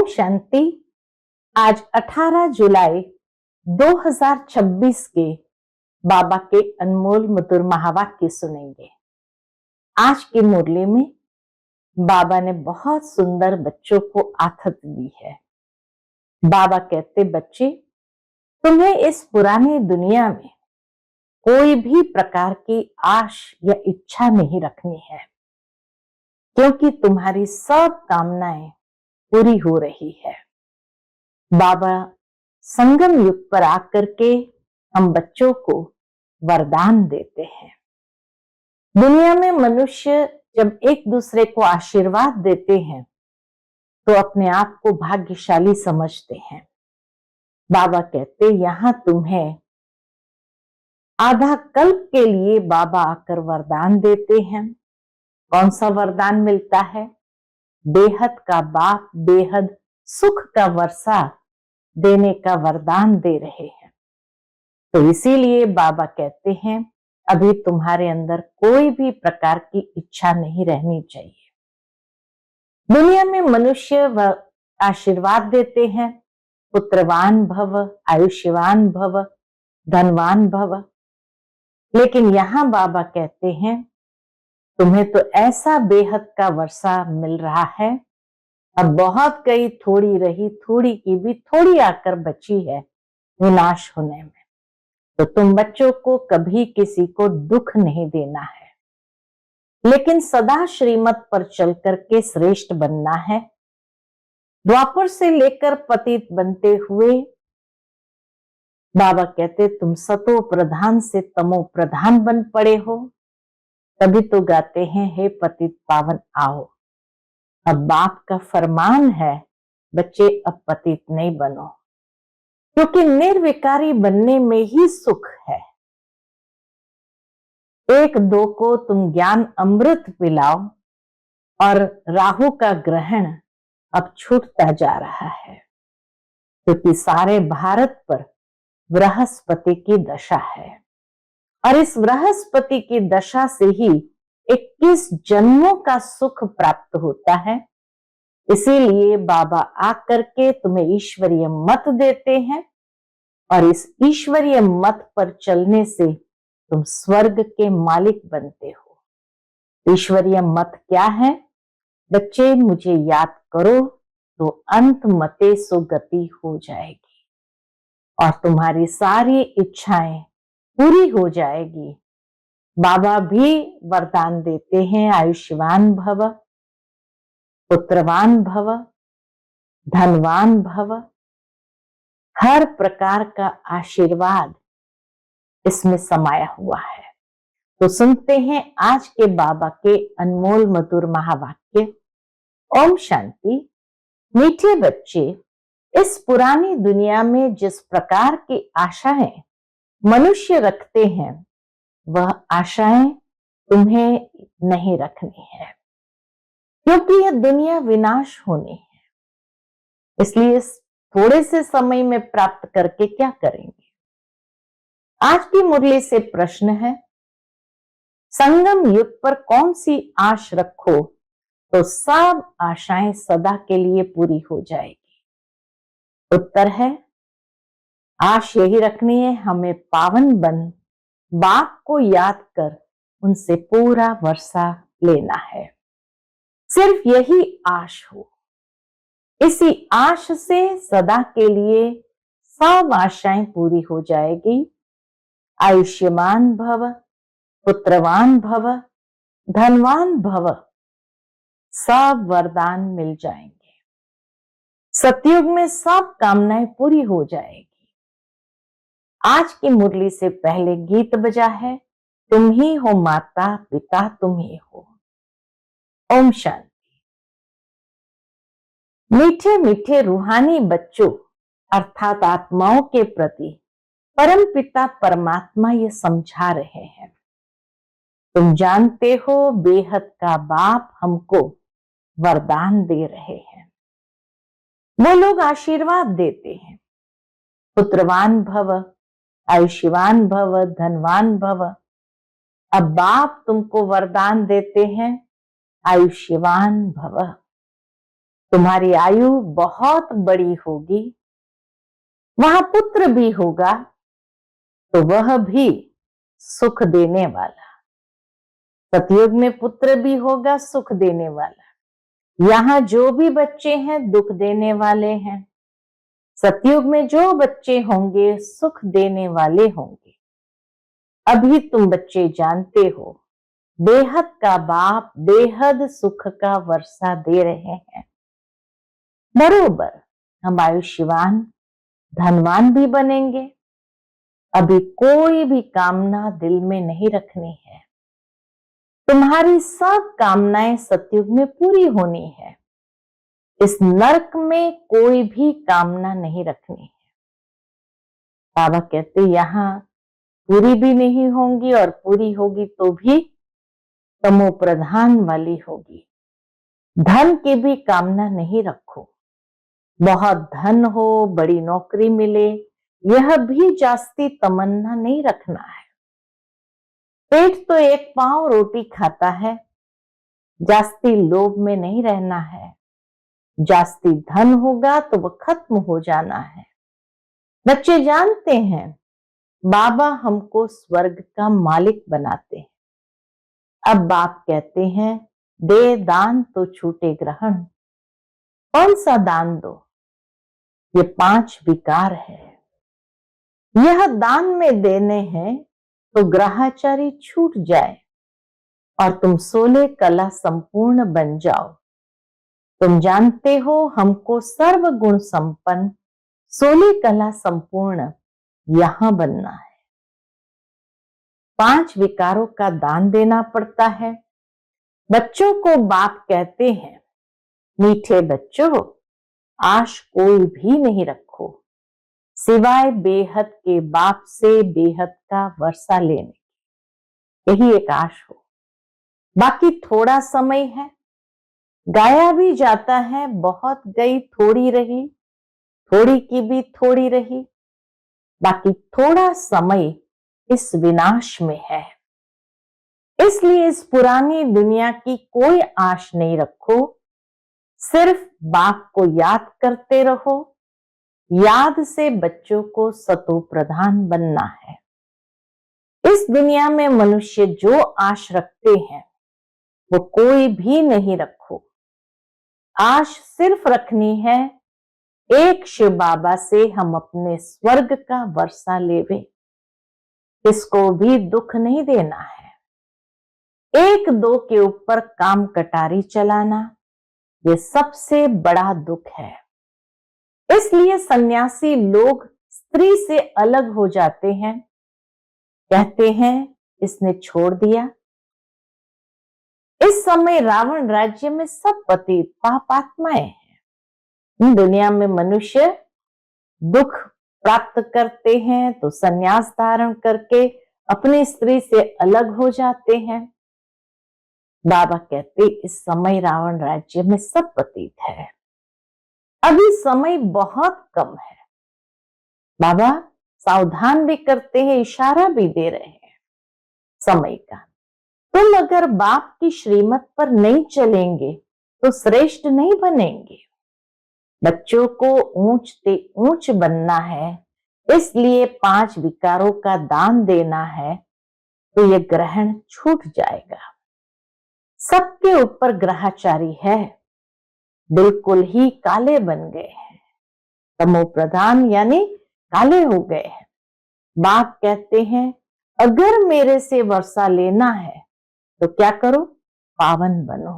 शांति। आज 18 जुलाई 2026 के बाबा के अनमोल मधुर महावाक्य सुनेंगे। आज की मुरली में बाबा ने बहुत सुंदर बच्चों को आथत दी है। बाबा कहते, बच्चे, तुम्हें इस पुरानी दुनिया में कोई भी प्रकार की आश या इच्छा नहीं रखनी है, क्योंकि तुम्हारी सब कामनाएं पूरी हो रही है। बाबा संगम युग पर आकर के हम बच्चों को वरदान देते हैं। दुनिया में मनुष्य जब एक दूसरे को आशीर्वाद देते हैं तो अपने आप को भाग्यशाली समझते हैं। बाबा कहते, यहां तुम्हें आधा कल्प के लिए बाबा आकर वरदान देते हैं। कौन सा वरदान मिलता है? बेहद का बाप बेहद सुख का वर्षा देने का वरदान दे रहे हैं। तो इसीलिए बाबा कहते हैं, अभी तुम्हारे अंदर कोई भी प्रकार की इच्छा नहीं रहनी चाहिए। दुनिया में मनुष्य आशीर्वाद देते हैं, पुत्रवान भव, आयुष्यवान भव, धनवान भव। लेकिन यहां बाबा कहते हैं, तुम्हें तो ऐसा बेहद का वर्षा मिल रहा है, अब बहुत गई थोड़ी रही, थोड़ी की भी थोड़ी आकर बची है विनाश होने में। तो तुम बच्चों को कभी किसी को दुख नहीं देना है, लेकिन सदा श्रीमत पर चल करके श्रेष्ठ बनना है। द्वापर से लेकर पतित बनते हुए बाबा कहते, तुम सतो प्रधान से तमो प्रधान बन पड़े हो। तभी तो गाते हैं, हे पतित पावन आओ। अब बाप का फरमान है, बच्चे अब पतित नहीं बनो, क्योंकि निर्विकारी बनने में ही सुख है। एक दो को तुम ज्ञान अमृत पिलाओ और राहु का ग्रहण अब छूटता जा रहा है, क्योंकि सारे भारत पर बृहस्पति की दशा है और इस बृहस्पति की दशा से ही 21 जन्मों का सुख प्राप्त होता है। इसीलिए बाबा आकर के तुम्हें ईश्वरीय मत देते हैं और इस ईश्वरीय मत पर चलने से तुम स्वर्ग के मालिक बनते हो। ईश्वरीय मत क्या है? बच्चे, मुझे याद करो तो अंत मते सो गति हो जाएगी और तुम्हारी सारी इच्छाएं पूरी हो जाएगी। बाबा भी वरदान देते हैं, आयुष्मान भव, पुत्रवान भव, धनवान भव। हर प्रकार का आशीर्वाद इसमें समाया हुआ है। तो सुनते हैं आज के बाबा के अनमोल मधुर महावाक्य। ओम शांति। मीठे बच्चे, इस पुरानी दुनिया में जिस प्रकार की आशाएं मनुष्य रखते हैं, वह आशाएं तुम्हें नहीं रखनी है, क्योंकि यह दुनिया विनाश होनी है। इसलिए थोड़े से समय में प्राप्त करके क्या करेंगे? आज की मुरली से प्रश्न है, संगम युग पर कौन सी आश रखो तो सब आशाएं सदा के लिए पूरी हो जाएगी? उत्तर है, आश यही रखनी है, हमें पावन बन बाप को याद कर उनसे पूरा वर्षा लेना है। सिर्फ यही आश हो। इसी आश से सदा के लिए सब आशाएं पूरी हो जाएगी। आयुष्मान भव, पुत्रवान भव, धनवान भव, सब वरदान मिल जाएंगे। सतयुग में सब कामनाएं पूरी हो जाएगी। आज की मुरली से पहले गीत बजा है, तुम ही हो माता पिता तुम ही हो। ओम शांति। मीठे मीठे रूहानी बच्चों अर्थात आत्माओं के प्रति परम पिता परमात्मा ये समझा रहे हैं, तुम जानते हो बेहद का बाप हमको वरदान दे रहे हैं। वो लोग आशीर्वाद देते हैं, पुत्रवान भव, आयुष्मान भव, धनवान भव। अब बाप तुमको वरदान देते हैं, आयुष्मान भव। तुम्हारी आयु बहुत बड़ी होगी, वहां पुत्र भी होगा तो वह भी सुख देने वाला। सतयुग में पुत्र भी होगा सुख देने वाला। यहाँ जो भी बच्चे हैं दुख देने वाले हैं। सतयुग में जो बच्चे होंगे सुख देने वाले होंगे। अभी तुम बच्चे जानते हो, बेहद का बाप बेहद सुख का वर्षा दे रहे हैं। बरोबर हम आयुष्यवान धनवान भी बनेंगे। अभी कोई भी कामना दिल में नहीं रखनी है। तुम्हारी सब कामनाएं सतयुग में पूरी होनी है। इस नरक में कोई भी कामना नहीं रखनी है। बाबा कहते यहां पूरी भी नहीं होंगी और पूरी होगी तो भी तमो प्रधान वाली होगी। धन की भी कामना नहीं रखो। बहुत धन हो, बड़ी नौकरी मिले, यह भी जास्ती तमन्ना नहीं रखना है। पेट तो एक पांव रोटी खाता है, जास्ती लोभ में नहीं रहना है। जास्ती धन होगा तो वह खत्म हो जाना है। बच्चे जानते हैं बाबा हमको स्वर्ग का मालिक बनाते हैं। अब बाप कहते हैं दे दान तो छूटे ग्रहण। कौन सा दान दो? ये 5 विकार है। यह दान में देने हैं तो ग्रहाचारी छूट जाए और तुम 16 कला संपूर्ण बन जाओ। तुम जानते हो हमको सर्व गुण संपन्न 16 कला संपूर्ण यहां बनना है। 5 विकारों का दान देना पड़ता है। बच्चों को बाप कहते हैं मीठे बच्चों, आश कोई भी नहीं रखो सिवाय बेहद के बाप से बेहद का वर्षा लेने। यही एक आश हो। बाकी थोड़ा समय है, गाया भी जाता है बहुत गई थोड़ी रही, थोड़ी की भी थोड़ी रही। बाकी थोड़ा समय इस विनाश में है। इसलिए इस पुरानी दुनिया की कोई आश नहीं रखो। सिर्फ बाप को याद करते रहो। याद से बच्चों को सतो प्रधान बनना है। इस दुनिया में मनुष्य जो आश रखते हैं वो कोई भी नहीं रखो। आश सिर्फ रखनी है एक शिव बाबा से हम अपने स्वर्ग का वर्षा लेवे। किसको भी दुख नहीं देना है। 1-2 के ऊपर काम कटारी चलाना ये सबसे बड़ा दुख है। इसलिए सन्यासी लोग स्त्री से अलग हो जाते हैं। कहते हैं इसने छोड़ दिया। इस समय रावण राज्य में सब पतित पापात्माएं हैं। दुनिया में मनुष्य दुख प्राप्त करते हैं तो संन्यास धारण करके अपनी स्त्री से अलग हो जाते हैं। बाबा कहते इस समय रावण राज्य में सब पतित है। अभी समय बहुत कम है। बाबा सावधान भी करते हैं, इशारा भी दे रहे हैं समय का। तुम अगर बाप की श्रीमत पर नहीं चलेंगे तो श्रेष्ठ नहीं बनेंगे। बच्चों को ऊंच से ऊंच बनना है, इसलिए 5 विकारों का दान देना है तो ये ग्रहण छूट जाएगा। सबके ऊपर ग्रहाचारी है, बिल्कुल ही काले बन गए हैं। तमो प्रधान यानी काले हो गए हैं। बाप कहते हैं अगर मेरे से वर्षा लेना है तो क्या करो? पावन बनो।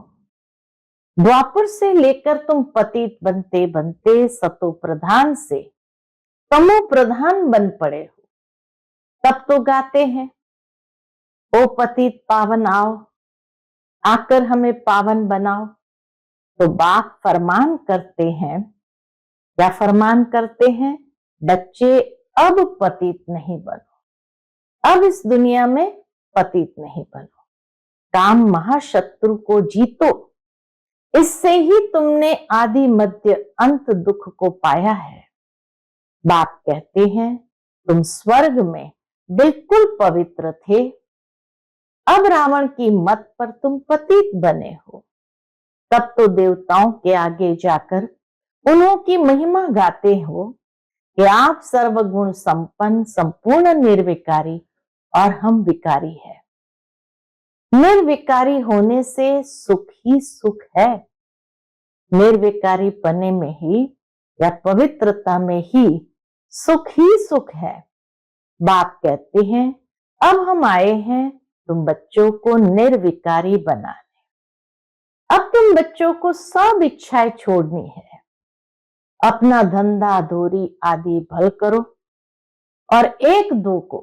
द्वापर से लेकर तुम पतित बनते बनते सतो प्रधान से तमो प्रधान बन पड़े हो। तब तो गाते हैं ओ पतित पावन आओ, आकर हमें पावन बनाओ। तो बाप फरमान करते हैं, क्या फरमान करते हैं? बच्चे अब पतित नहीं बनो, अब इस दुनिया में पतित नहीं बनो। काम महाशत्रु को जीतो, इससे ही तुमने आदि मध्य अंत दुख को पाया है। बाप कहते हैं तुम स्वर्ग में बिल्कुल पवित्र थे, अब रावण की मत पर तुम पतित बने हो। तब तो देवताओं के आगे जाकर उन्हों की महिमा गाते हो कि आप सर्वगुण संपन्न, संपूर्ण निर्विकारी और हम विकारी है। निर्विकारी होने से सुख ही सुख है। निर्विकारी पने में ही या पवित्रता में ही सुख है। बाप कहते हैं अब हम आए हैं तुम बच्चों को निर्विकारी बनाने। अब तुम बच्चों को सब इच्छाएं छोड़नी है। अपना धंधा धोरी आदि भल करो और एक दो को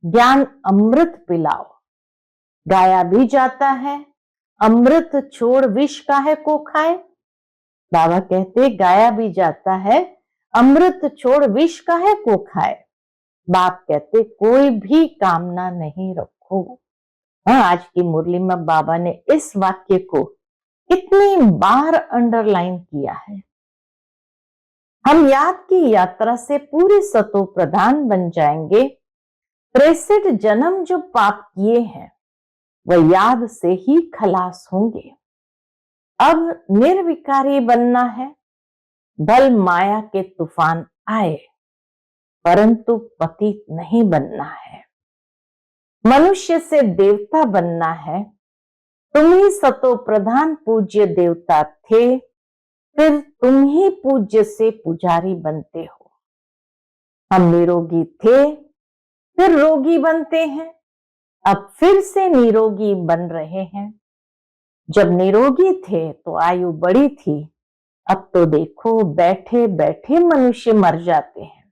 ज्ञान अमृत पिलाओ। गाया भी जाता है अमृत छोड़ विष काहे को खाए। बाबा कहते गाया भी जाता है अमृत छोड़ विष काहे को खाए। बाप कहते कोई भी कामना नहीं रखो। हाँ, आज की मुरली में बाबा ने इस वाक्य को कितनी बार अंडरलाइन किया है। हम याद की यात्रा से पूरे सतो प्रधान बन जाएंगे। 63 जन्म जो पाप किए हैं वह याद से ही खलास होंगे। अब निर्विकारी बनना है। बल माया के तूफान आए परंतु पतित नहीं बनना है। मनुष्य से देवता बनना है। तुम ही सतो प्रधान पूज्य देवता थे, फिर तुम ही पूज्य से पुजारी बनते हो। हम निरोगी थे फिर रोगी बनते हैं, अब फिर से निरोगी बन रहे हैं। जब निरोगी थे तो आयु बड़ी थी, अब तो देखो बैठे बैठे मनुष्य मर जाते हैं।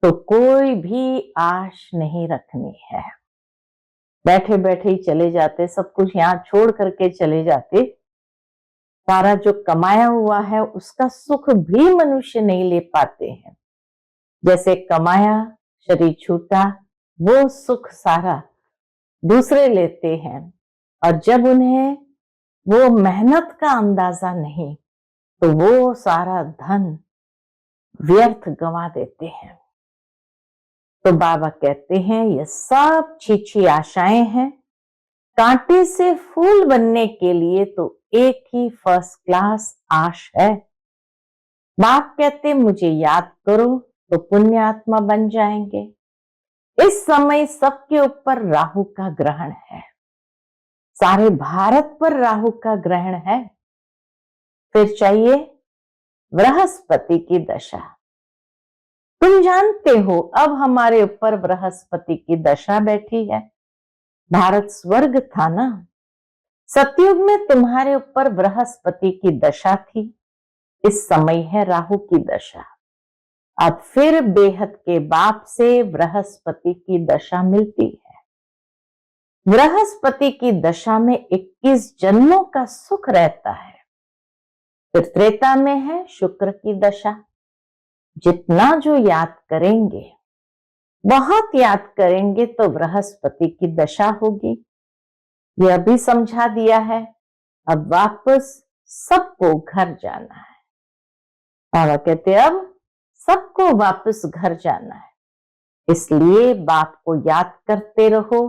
तो कोई भी आश नहीं रखनी है। बैठे बैठे ही चले जाते, सब कुछ यहां छोड़ करके चले जाते। सारा जो कमाया हुआ है उसका सुख भी मनुष्य नहीं ले पाते हैं। जैसे कमाया शरीर छूटा, वो सुख सारा दूसरे लेते हैं और जब उन्हें वो मेहनत का अंदाजा नहीं तो वो सारा धन व्यर्थ गंवा देते हैं। तो बाबा कहते हैं ये सब छीछी आशाएं हैं। कांटे से फूल बनने के लिए तो एक ही फर्स्ट क्लास आश है। बाप कहते मुझे याद करो तो पुण्य आत्मा बन जाएंगे। इस समय सबके ऊपर राहु का ग्रहण है। सारे भारत पर राहु का ग्रहण है। फिर चाहिए बृहस्पति की दशा। तुम जानते हो अब हमारे ऊपर बृहस्पति की दशा बैठी है। भारत स्वर्ग था ना। सतयुग में तुम्हारे ऊपर बृहस्पति की दशा थी। इस समय है राहु की दशा। अब फिर बेहद के बाप से बृहस्पति की दशा मिलती है। बृहस्पति की दशा में 21 जन्मों का सुख रहता है। फिर त्रेता में है शुक्र की दशा। जितना जो याद करेंगे, बहुत याद करेंगे तो बृहस्पति की दशा होगी। यह भी समझा दिया है। अब वापस सबको घर जाना है। बाबा कहते अब सबको वापस घर जाना है। इसलिए बाप को याद करते रहो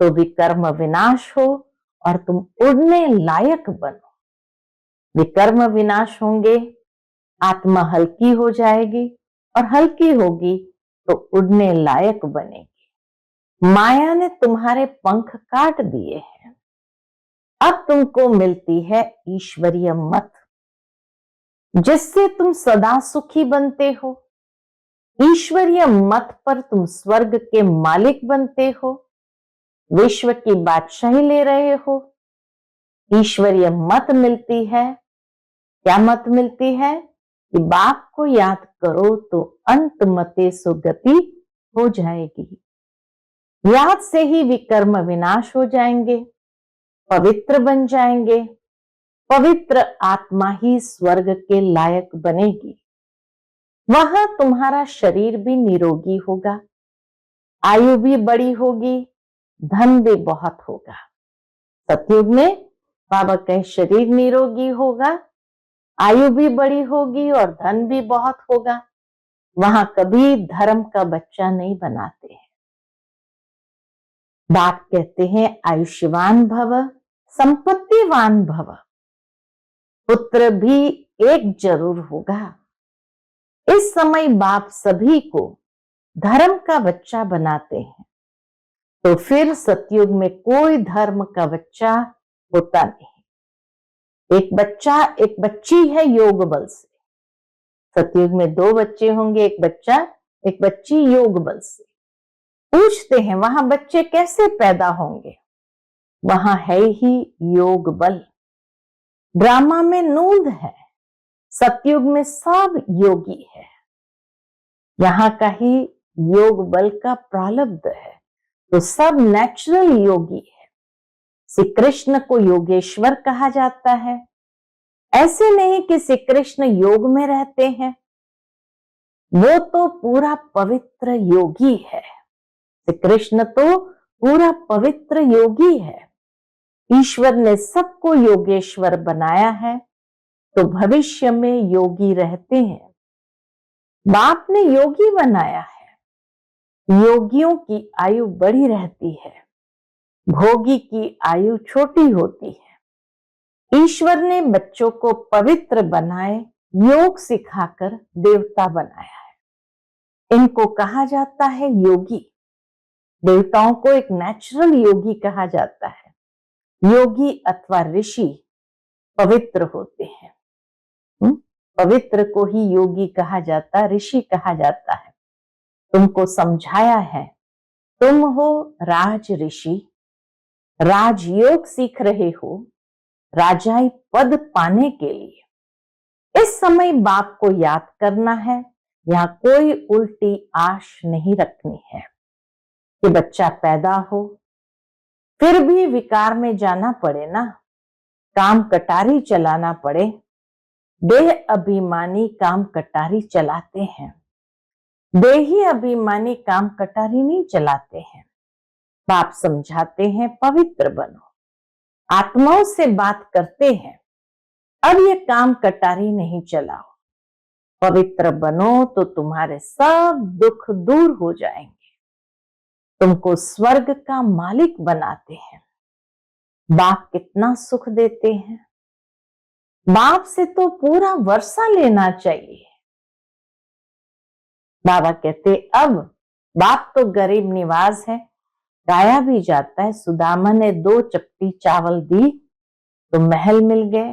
तो विकर्म विनाश हो और तुम उड़ने लायक बनो। विकर्म विनाश होंगे, आत्मा हल्की हो जाएगी और हल्की होगी तो उड़ने लायक बनेगी। माया ने तुम्हारे पंख काट दिए हैं। अब तुमको मिलती है ईश्वरीय मत, जिससे तुम सदा सुखी बनते हो। ईश्वरीय मत पर तुम स्वर्ग के मालिक बनते हो, विश्व की बादशाही ले रहे हो। ईश्वरीय मत मिलती है। क्या मत मिलती है कि बाप को याद करो तो अंत मते सुगति हो जाएगी। याद से ही विकर्म विनाश हो जाएंगे, पवित्र बन जाएंगे। पवित्र आत्मा ही स्वर्ग के लायक बनेगी। वहां तुम्हारा शरीर भी निरोगी होगा, आयु भी बड़ी होगी, धन भी बहुत होगा। सतयुग में बाबा कहे शरीर निरोगी होगा, आयु भी बड़ी होगी और धन भी बहुत होगा। वहां कभी धर्म का बच्चा नहीं बनाते हैं। बाप कहते हैं आयुष्यवान भव, संपत्तिवान भव। पुत्र भी एक जरूर होगा। इस समय बाप सभी को धर्म का बच्चा बनाते हैं, तो फिर सतयुग में कोई धर्म का बच्चा होता नहीं। एक बच्चा एक बच्ची है योग बल से। सतयुग में 2 बच्चे होंगे, एक बच्चा एक बच्ची योग बल से। पूछते हैं वहां बच्चे कैसे पैदा होंगे? वहां है ही योग बल। ड्रामा में नूंद है, सतयुग में सब योगी है। यहाँ का ही योग बल का प्रारब्ध है, तो सब नेचुरल योगी है। श्री कृष्ण को योगेश्वर कहा जाता है। ऐसे नहीं कि श्री कृष्ण योग में रहते हैं, वो तो पूरा पवित्र योगी है। श्री कृष्ण तो पूरा पवित्र योगी है। ईश्वर ने सबको योगेश्वर बनाया है, तो भविष्य में योगी रहते हैं। बाप ने योगी बनाया है। योगियों की आयु बड़ी रहती है, भोगी की आयु छोटी होती है। ईश्वर ने बच्चों को पवित्र बनाए, योग सिखाकर देवता बनाया है। इनको कहा जाता है योगी। देवताओं को एक नेचुरल योगी कहा जाता है। योगी अथवा ऋषि पवित्र होते हैं। पवित्र को ही योगी कहा जाता, ऋषि कहा जाता है। तुमको समझाया है, तुम हो राज ऋषि, राजयोग सीख रहे हो राजाई पद पाने के लिए। इस समय बाप को याद करना है। यहाँ कोई उल्टी आश नहीं रखनी है कि बच्चा पैदा हो फिर भी विकार में जाना पड़े ना, काम कटारी चलाना पड़े। देह अभिमानी काम कटारी चलाते हैं, देही अभिमानी काम कटारी नहीं चलाते हैं। बाप समझाते हैं पवित्र बनो, आत्माओं से बात करते हैं। अब ये काम कटारी नहीं चलाओ, पवित्र बनो तो तुम्हारे सब दुख दूर हो जाएंगे। तुमको स्वर्ग का मालिक बनाते हैं। बाप कितना सुख देते हैं। बाप से तो पूरा वर्षा लेना चाहिए। बाबा कहते अब बाप तो गरीब निवाज है, गाया भी जाता है। सुदामा ने 2 चपटी चावल दी तो महल मिल गए।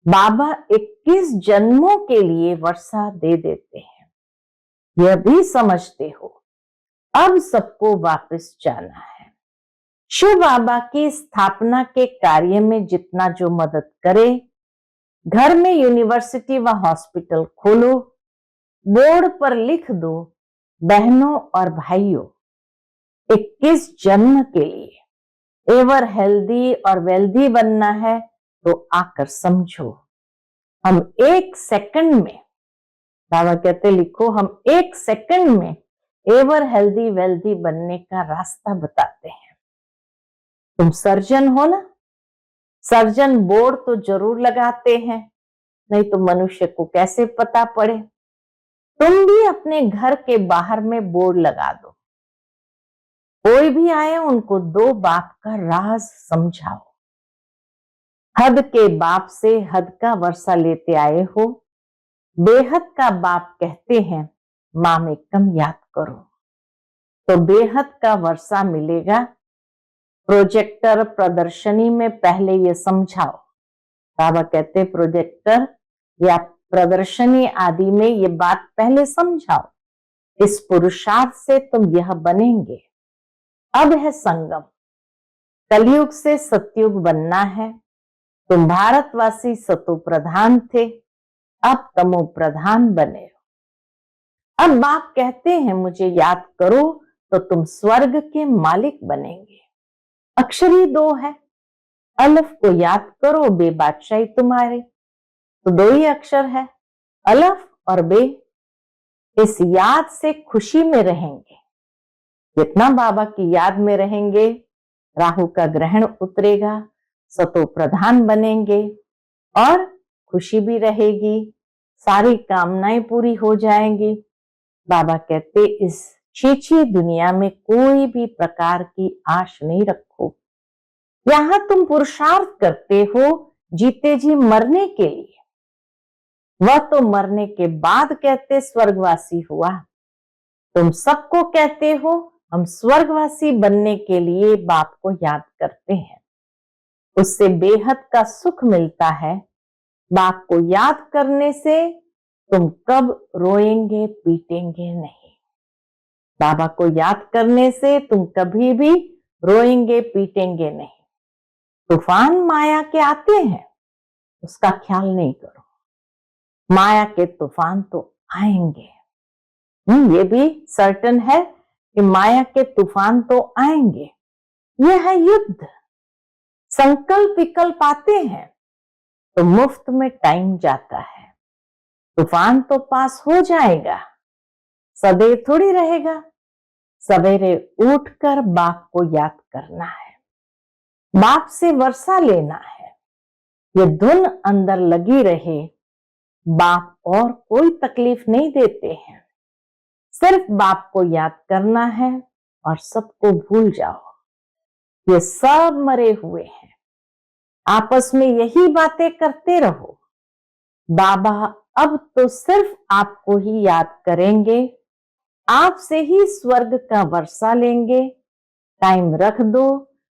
बाबा 21 जन्मों के लिए वर्षा दे देते हैं। यह भी समझते हो अब सबको वापस जाना है। शिव बाबा की स्थापना के कार्य में जितना जो मदद करे, घर में यूनिवर्सिटी व हॉस्पिटल खोलो, बोर्ड पर लिख दो बहनों और भाइयों 21 जन्म के लिए एवर हेल्दी और वेल्दी बनना है तो आकर समझो। हम 1 सेकंड में, बाबा कहते लिखो, हम 1 सेकंड में एवर हेल्दी वेल्दी बनने का रास्ता बताते हैं। तुम सर्जन हो ना, सर्जन बोर्ड तो जरूर लगाते हैं, नहीं तो मनुष्य को कैसे पता पड़े। तुम भी अपने घर के बाहर में बोर्ड लगा दो। कोई भी आए उनको 2 बाप का राज समझाओ। हद के बाप से हद का वर्षा लेते आए हो, बेहद का बाप कहते हैं माँ में कम याद करो, तो बेहद का वर्षा मिलेगा। प्रोजेक्टर प्रदर्शनी में पहले ये समझाओ। बाबा कहते प्रोजेक्टर या प्रदर्शनी आदि में ये बात पहले समझाओ। इस पुरुषार्थ से तुम यह बनेंगे। अब है संगम, कलयुग से सतयुग बनना है। तुम भारतवासी सतो प्रधान थे, अब तमो प्रधान बने हो। अब बाप कहते हैं मुझे याद करो तो तुम स्वर्ग के मालिक बनेंगे। अक्षर ही 2 है, अलफ को याद करो बे बादशाही तुम्हारे, तो 2 ही अक्षर है, अलफ और बे। इस याद से खुशी में रहेंगे। जितना बाबा की याद में रहेंगे, राहु का ग्रहण उतरेगा, सतो प्रधान बनेंगे और खुशी भी रहेगी, सारी कामनाएं पूरी हो जाएंगी। बाबा कहते इस छीछी दुनिया में कोई भी प्रकार की आश नहीं रखो। यहां तुम पुरुषार्थ करते हो जीते जी मरने के लिए। वह तो मरने के बाद कहते स्वर्गवासी हुआ। तुम सबको कहते हो हम स्वर्गवासी बनने के लिए बाप को याद करते हैं। उससे बेहद का सुख मिलता है। बाप को याद करने से तुम कब रोएंगे पीटेंगे नहीं। बाबा को याद करने से तुम कभी भी रोएंगे पीटेंगे नहीं। तूफान माया के आते हैं, उसका ख्याल नहीं करो। माया के तूफान तो आएंगे। ये भी सर्टन है कि माया के तूफान तो आएंगे। यह है युद्ध। संकल्प विकल्प आते हैं तो मुफ्त में टाइम जाता है। तूफान तो पास हो जाएगा, सदैव थोड़ी रहेगा। सवेरे उठकर बाप को याद करना है, बाप से वर्षा लेना है। ये धुन अंदर लगी रहे। बाप और कोई तकलीफ नहीं देते हैं। सिर्फ बाप को याद करना है और सबको भूल जाओ। ये सब मरे हुए हैं। आपस में यही बातें करते रहो। बाबा अब तो सिर्फ आपको ही याद करेंगे। आपसे ही स्वर्ग का वर्षा लेंगे। टाइम रख दो।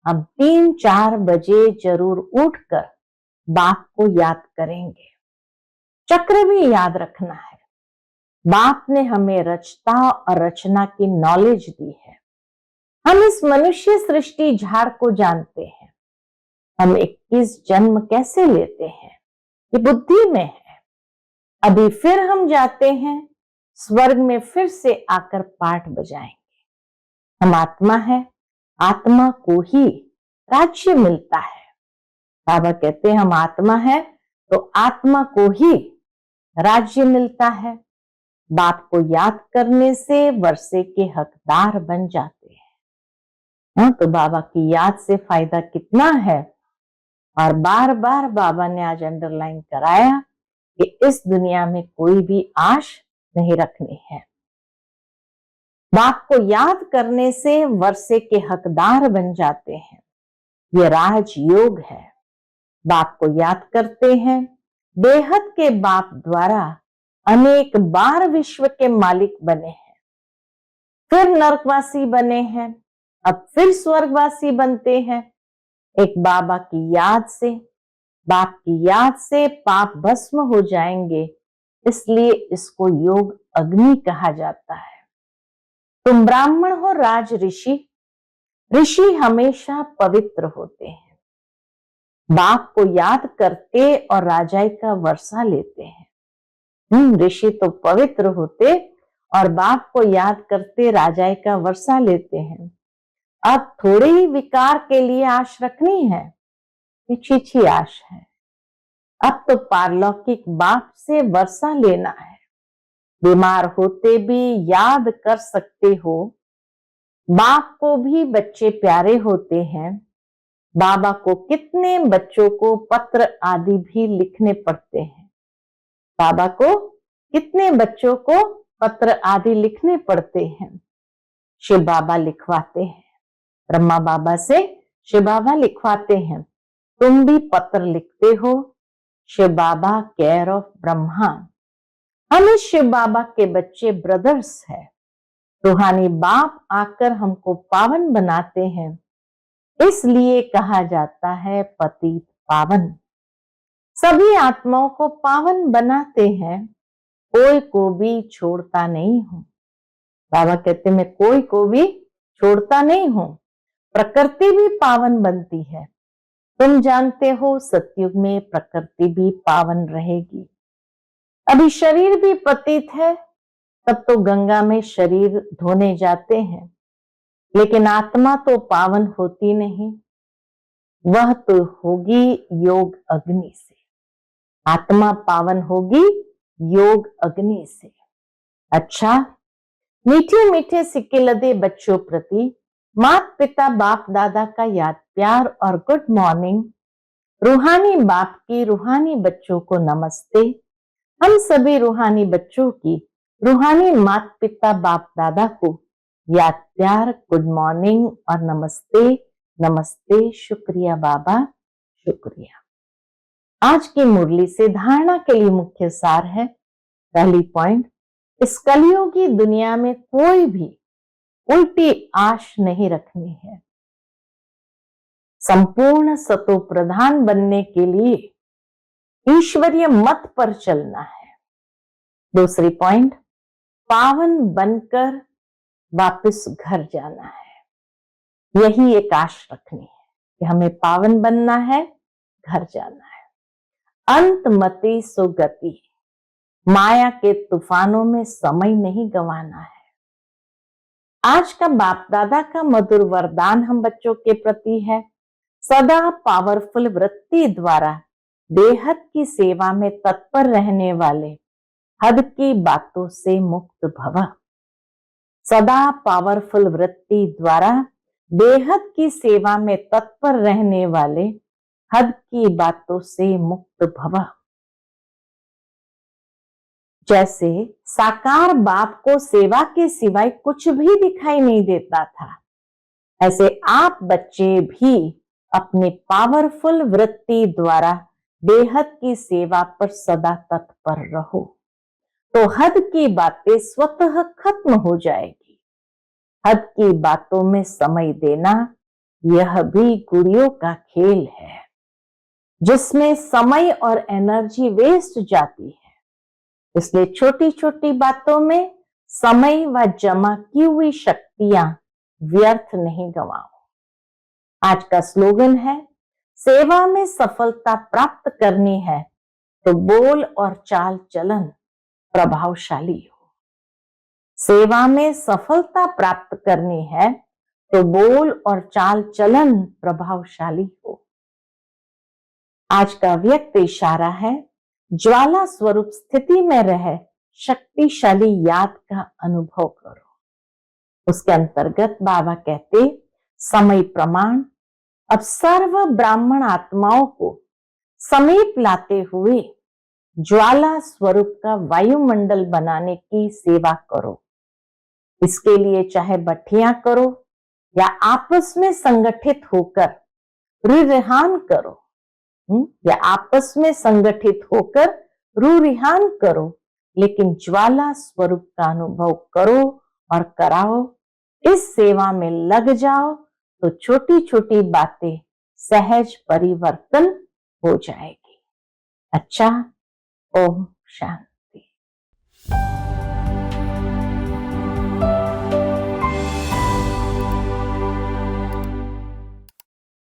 हम 3-4 बजे जरूर उठकर बाप को याद करेंगे। चक्र भी याद रखना है। बाप ने हमें रचता और रचना की नॉलेज दी है। हम इस मनुष्य सृष्टि झाड़ को जानते हैं। हम 21 जन्म कैसे लेते हैं ये बुद्धि में है। अभी फिर हम जाते हैं स्वर्ग में, फिर से आकर पाठ बजाएंगे। हम आत्मा है, आत्मा को ही राज्य मिलता है। बाबा कहते हैं हम आत्मा है तो आत्मा को ही राज्य मिलता है। बाप को याद करने से वर्षे के हकदार बन जाते हैं। तो बाबा की याद से फायदा कितना है। और बार बार बाबा ने आज अंडरलाइन कराया कि इस दुनिया में कोई भी आश नहीं रखनी है। बाप को याद करने से वर्षे के हकदार बन जाते हैं। ये राजयोग है। बाप को याद करते हैं। बेहद के बाप द्वारा अनेक बार विश्व के मालिक बने हैं, फिर नरकवासी बने हैं, अब फिर स्वर्गवासी बनते हैं। एक बाबा की याद से, बाप की याद से पाप भस्म हो जाएंगे। इसलिए इसको योग अग्नि कहा जाता है। तुम ब्राह्मण हो राज ऋषि। ऋषि हमेशा पवित्र होते हैं। बाप को याद करते और राजाई का वर्षा लेते हैं। ऋषि तो पवित्र होते और बाप को याद करते राजाई का वर्षा लेते हैं। अब थोड़े ही विकार के लिए आश रखनी है, ये छीछी आश है। अब तो पारलौकिक बाप से वर्षा लेना है। बीमार होते भी याद कर सकते हो। बाप को भी बच्चे प्यारे होते हैं। बाबा को कितने बच्चों को पत्र आदि भी लिखने पड़ते हैं। बाबा को कितने बच्चों को पत्र आदि लिखने पड़ते हैं। शिव बाबा लिखवाते हैं। ब्रह्मा बाबा से शिव बाबा लिखवाते हैं। तुम भी पत्र लिखते हो। शिव बाबा केयर ऑफ ब्रह्मा। हम इस शिव बाबा के बच्चे ब्रदर्स हैं। रूहानी बाप आकर हमको पावन बनाते हैं। इसलिए कहा जाता है पतित पावन। सभी आत्माओं को पावन बनाते हैं। कोई को भी छोड़ता नहीं हूं। बाबा कहते मैं कोई को भी छोड़ता नहीं हूं। प्रकृति भी पावन बनती है। तुम जानते हो सतयुग में प्रकृति भी पावन रहेगी। अभी शरीर भी पतित है, तब तो गंगा में शरीर धोने जाते हैं। लेकिन आत्मा तो पावन होती नहीं, वह तो होगी योग अग्नि से। आत्मा पावन होगी योग अग्नि से। अच्छा, मीठे मीठे सिक्के लदे बच्चों प्रति माता पिता बाप दादा का याद प्यार और गुड मॉर्निंग। रूहानी बाप की रूहानी बच्चों को नमस्ते। हम सभी रूहानी बच्चों की रूहानी माता पिता बाप दादा को याद प्यार गुड मॉर्निंग और नमस्ते। नमस्ते। शुक्रिया बाबा, शुक्रिया। आज की मुरली से धारणा के लिए मुख्य सार है। पहली पॉइंट, इस कलियुगी दुनिया में कोई भी उल्टी आश नहीं रखनी है। संपूर्ण सतो प्रधान बनने के लिए ईश्वरीय मत पर चलना है। दूसरी पॉइंट, पावन बनकर वापस घर जाना है। यही एक आश रखनी है कि हमें पावन बनना है, घर जाना है। अंत मति सुगति, माया के तूफानों में समय नहीं गंवाना है। आज का बाप दादा का मधुर वरदान हम बच्चों के प्रति है, सदा पावरफुल वृत्ति द्वारा बेहद की सेवा में तत्पर रहने वाले हद की बातों से मुक्त भव। सदा पावरफुल वृत्ति द्वारा बेहद की सेवा में तत्पर रहने वाले हद की बातों से मुक्त भव। जैसे साकार बाप को सेवा के सिवाय कुछ भी दिखाई नहीं देता था, ऐसे आप बच्चे भी अपने पावरफुल वृत्ति द्वारा बेहद की सेवा पर सदा तत्पर रहो, तो हद की बातें स्वतः खत्म हो जाएगी। हद की बातों में समय देना यह भी गुड़ियों का खेल है, जिसमें समय और एनर्जी वेस्ट जाती है। इसलिए छोटी छोटी बातों में समय व जमा की हुई शक्तियां व्यर्थ नहीं गंवाओ। आज का स्लोगन है, सेवा में सफलता प्राप्त करनी है तो बोल और चाल चलन प्रभावशाली हो। सेवा में सफलता प्राप्त करनी है तो बोल और चाल चलन प्रभावशाली हो। आज का व्यक्त इशारा है, ज्वाला स्वरूप स्थिति में रह शक्तिशाली याद का अनुभव करो। उसके अंतर्गत बाबा कहते, समय प्रमाण अब सर्व ब्राह्मण आत्माओं को समीप लाते हुए ज्वाला स्वरूप का वायुमंडल बनाने की सेवा करो। इसके लिए चाहे भट्टियां करो या आपस में संगठित होकर रुरिहान करो, या आपस में संगठित होकर रुरिहान करो, लेकिन ज्वाला स्वरूप का अनुभव करो और कराओ। इस सेवा में लग जाओ तो छोटी छोटी बातें सहज परिवर्तन हो जाएगी। अच्छा, ओम शांति।